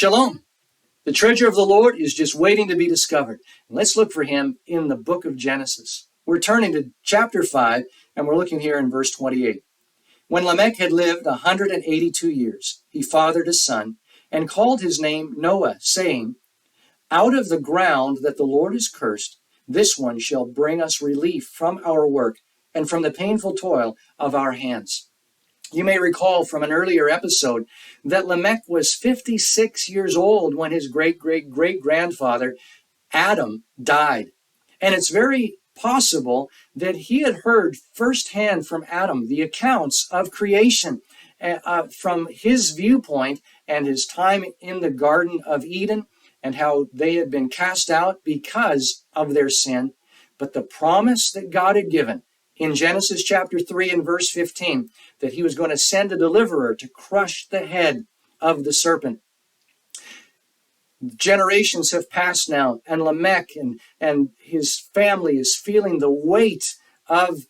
Shalom. The treasure of the Lord is just waiting to be discovered. Let's look for him in the book of Genesis. We're turning to chapter 5, and we're looking here in verse 28. When Lamech had lived 182 years, he fathered a son, and called his name Noah, saying, Out of the ground that the Lord has cursed, this one shall bring us relief from our work and from the painful toil of our hands. You may recall from an earlier episode that Lamech was 56 years old when his great-great-great-grandfather Adam died. And it's very possible that he had heard firsthand from Adam the accounts of creation from his viewpoint and his time in the Garden of Eden and how they had been cast out because of their sin. But the promise that God had given in Genesis chapter 3 and verse 15, that he was going to send a deliverer to crush the head of the serpent. Generations have passed now, and Lamech and his family is feeling the weight of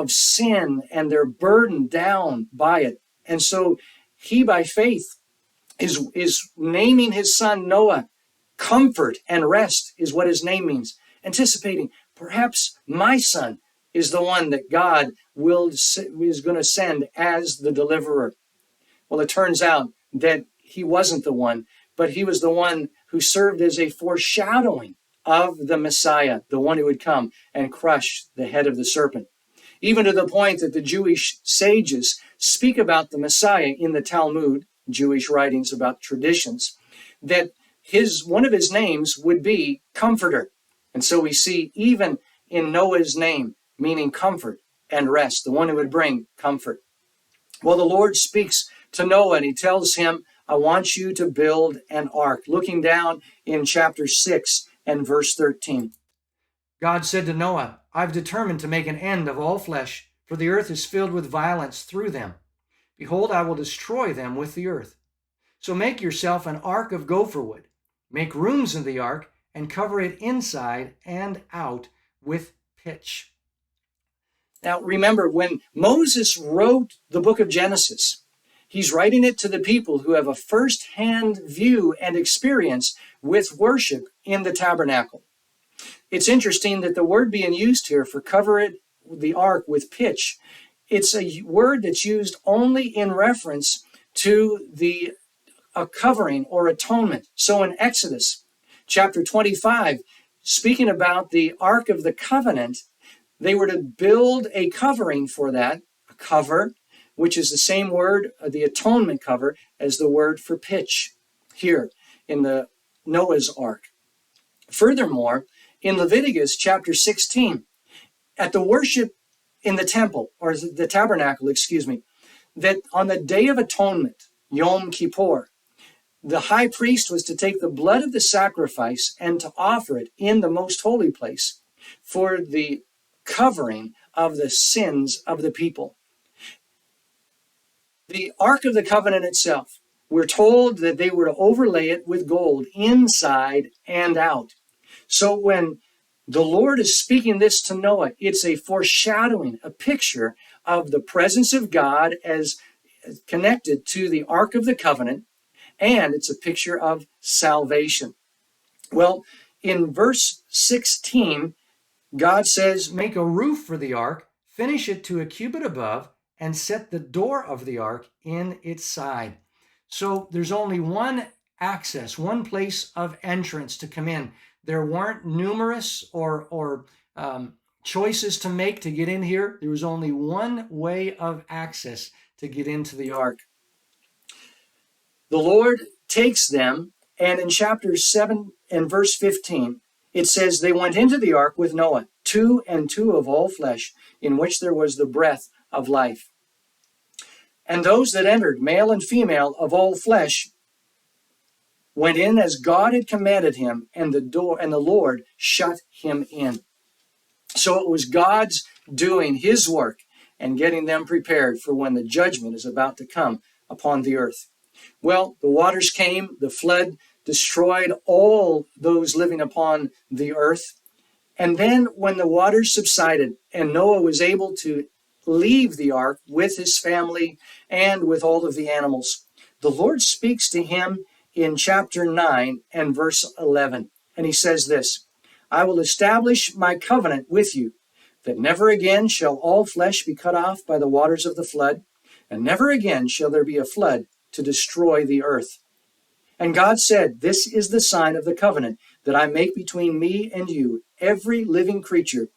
sin, and they're burdened down by it. And so he, by faith, is naming his son Noah. Comfort and rest is what his name means. Anticipating, perhaps my son is the one that God is going to send as the deliverer. Well, it turns out that he wasn't the one, but he was the one who served as a foreshadowing of the Messiah, the one who would come and crush the head of the serpent. Even to the point that the Jewish sages speak about the Messiah in the Talmud, Jewish writings about traditions, that one of his names would be Comforter. And so we see even in Noah's name, meaning comfort and rest, the one who would bring comfort. Well, the Lord speaks to Noah and he tells him, I want you to build an ark. Looking down in chapter 6 and verse 13. God said to Noah, I've determined to make an end of all flesh, for the earth is filled with violence through them. Behold, I will destroy them with the earth. So make yourself an ark of gopher wood. Make rooms in the ark and cover it inside and out with pitch. Now, remember, when Moses wrote the book of Genesis, he's writing it to the people who have a first-hand view and experience with worship in the tabernacle. It's interesting that the word being used here for cover it, the ark, with pitch, it's a word that's used only in reference to a covering or atonement. So in Exodus chapter 25, speaking about the Ark of the Covenant, they were to build a covering for that, a cover, which is the same word, the atonement cover, as the word for pitch here in the Noah's Ark. Furthermore, in Leviticus chapter 16, at the worship in the temple, or the tabernacle, that on the Day of Atonement, Yom Kippur, the high priest was to take the blood of the sacrifice and to offer it in the most holy place for the covering of the sins of the people. The Ark of the Covenant itself, we're told that they were to overlay it with gold inside and out. So when the Lord is speaking this to Noah, it's a foreshadowing, a picture of the presence of God as connected to the Ark of the Covenant, and it's a picture of salvation. Well, in verse 16, God says, make a roof for the ark, finish it to a cubit above, and set the door of the ark in its side. So there's only one access, one place of entrance to come in. There weren't numerous or choices to make to get in here. There was only one way of access to get into the ark. The Lord takes them, and in chapter 7 and verse 15, it says, they went into the ark with Noah, 2 and 2 of all flesh, in which there was the breath of life. And those that entered, male and female of all flesh, went in as God had commanded him, and the Lord shut him in. So it was God's doing his work and getting them prepared for when the judgment is about to come upon the earth. Well, the waters came, the flood destroyed all those living upon the earth. And then when the waters subsided and Noah was able to leave the ark with his family and with all of the animals, the Lord speaks to him in chapter 9 and verse 11. And he says this, I will establish my covenant with you, that never again shall all flesh be cut off by the waters of the flood, and never again shall there be a flood to destroy the earth. And God said, this is the sign of the covenant that I make between me and you, and every living creature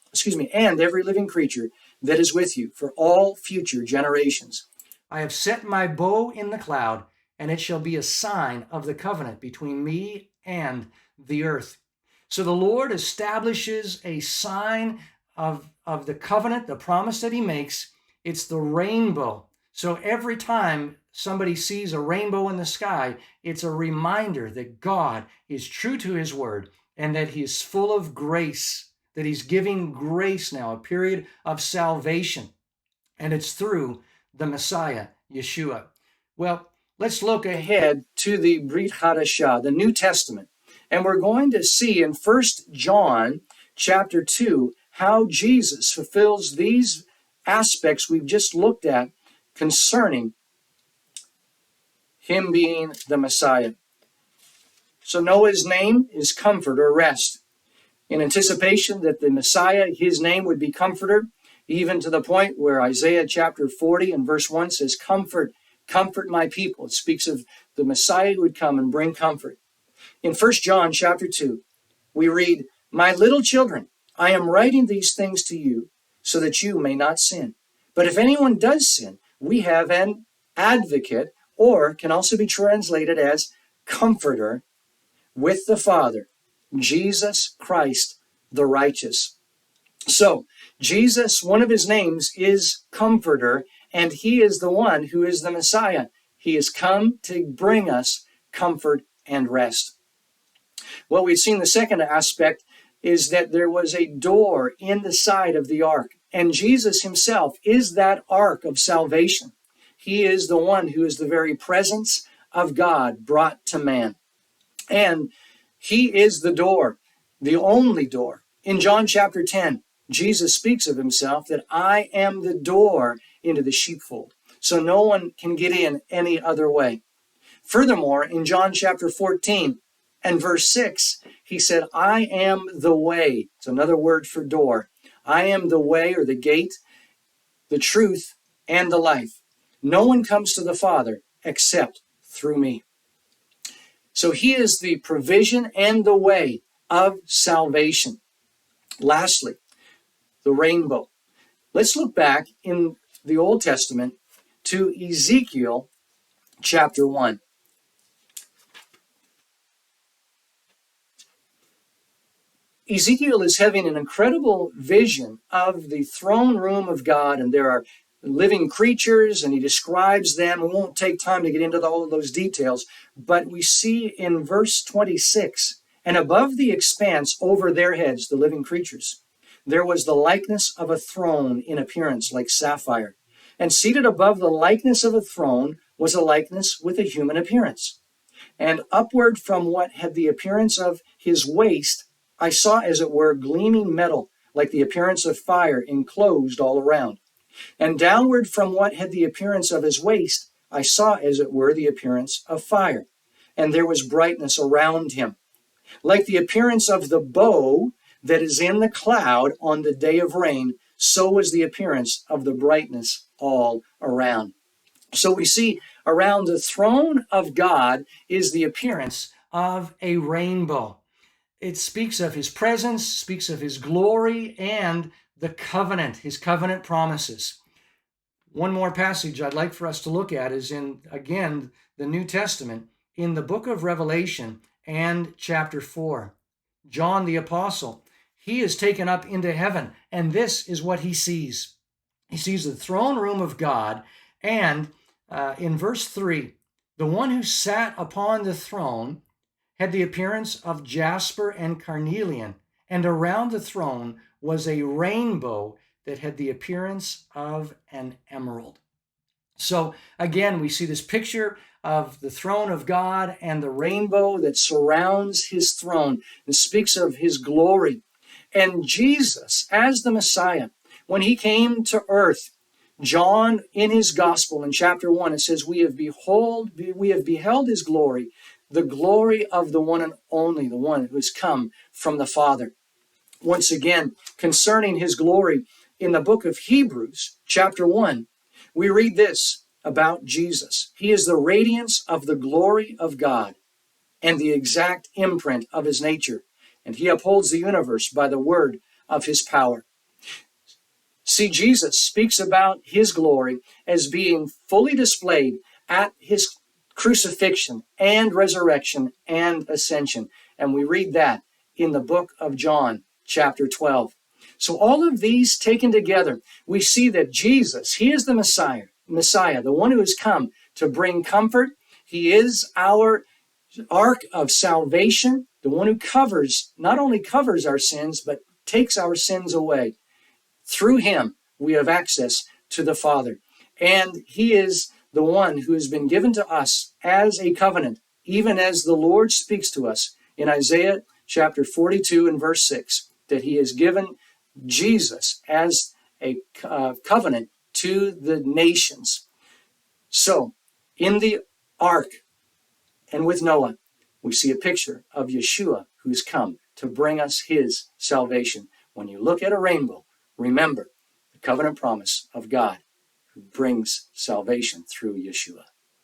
that is with you for all future generations. I have set my bow in the cloud, and it shall be a sign of the covenant between me and the earth. So the Lord establishes a sign of the covenant, the promise that he makes. It's the rainbow. So every time somebody sees a rainbow in the sky, it's a reminder that God is true to his word and that he is full of grace, that he's giving grace now, a period of salvation. And it's through the Messiah, Yeshua. Well, let's look ahead to the Brit Hadashah, the New Testament. And we're going to see in 1 John chapter 2 how Jesus fulfills these aspects we've just looked at concerning him being the Messiah. So Noah's name is Comfort or Rest. In anticipation that the Messiah, his name would be Comforter, even to the point where Isaiah chapter 40 and verse 1 says, Comfort, comfort my people. It speaks of the Messiah who would come and bring comfort. In 1 John chapter 2, we read, My little children, I am writing these things to you so that you may not sin. But if anyone does sin, we have an advocate, or can also be translated as comforter, with the Father, Jesus Christ the righteous. So, Jesus, one of his names is Comforter, and he is the one who is the Messiah. He has come to bring us comfort and rest. Well, we've seen the second aspect is that there was a door in the side of the ark, and Jesus himself is that ark of salvation. He is the one who is the very presence of God brought to man. And he is the door, the only door. In John chapter 10, Jesus speaks of himself that I am the door into the sheepfold. So no one can get in any other way. Furthermore, in John chapter 14 and verse 6, he said, I am the way. It's another word for door. I am the way or the gate, the truth, and the life. No one comes to the Father except through me. So he is the provision and the way of salvation. Lastly, the rainbow. Let's look back in the Old Testament to Ezekiel chapter 1. Ezekiel is having an incredible vision of the throne room of God, and there are living creatures, and he describes them. We won't take time to get into all of those details, but we see in verse 26, and above the expanse over their heads, the living creatures, there was the likeness of a throne in appearance like sapphire, and seated above the likeness of a throne was a likeness with a human appearance. And upward from what had the appearance of his waist, I saw as it were gleaming metal, like the appearance of fire enclosed all around. And downward from what had the appearance of his waist, I saw as it were the appearance of fire. And there was brightness around him, like the appearance of the bow that is in the cloud on the day of rain, so was the appearance of the brightness all around. So we see around the throne of God is the appearance of a rainbow. It speaks of his presence, speaks of his glory, and the covenant, his covenant promises. One more passage I'd like for us to look at is in, again, the New Testament, in the book of Revelation and chapter 4. John the Apostle, he is taken up into heaven, and this is what he sees. He sees the throne room of God, and in verse 3, the one who sat upon the throne had the appearance of jasper and carnelian, and around the throne was a rainbow that had the appearance of an emerald. So again, we see this picture of the throne of God and the rainbow that surrounds his throne and speaks of his glory. And Jesus, as the Messiah, when he came to earth, John, in his gospel, in chapter 1, it says, we have beheld his glory, the glory of the one and only, the one who has come from the Father. Once again, concerning his glory, in the book of Hebrews, chapter 1, we read this about Jesus. He is the radiance of the glory of God and the exact imprint of his nature, and he upholds the universe by the word of his power. See, Jesus speaks about his glory as being fully displayed at his crucifixion and resurrection and ascension. And we read that in the book of John, chapter 12. So all of these taken together, we see that Jesus, he is the Messiah, the one who has come to bring comfort. He is our ark of salvation, the one who not only covers our sins, but takes our sins away. Through him, we have access to the Father. And he is the one who has been given to us as a covenant, even as the Lord speaks to us in Isaiah chapter 42 and verse 6, that he has given Jesus as a covenant to the nations. So, in the ark and with Noah, we see a picture of Yeshua who's come to bring us his salvation. When you look at a rainbow, remember the covenant promise of God who brings salvation through Yeshua.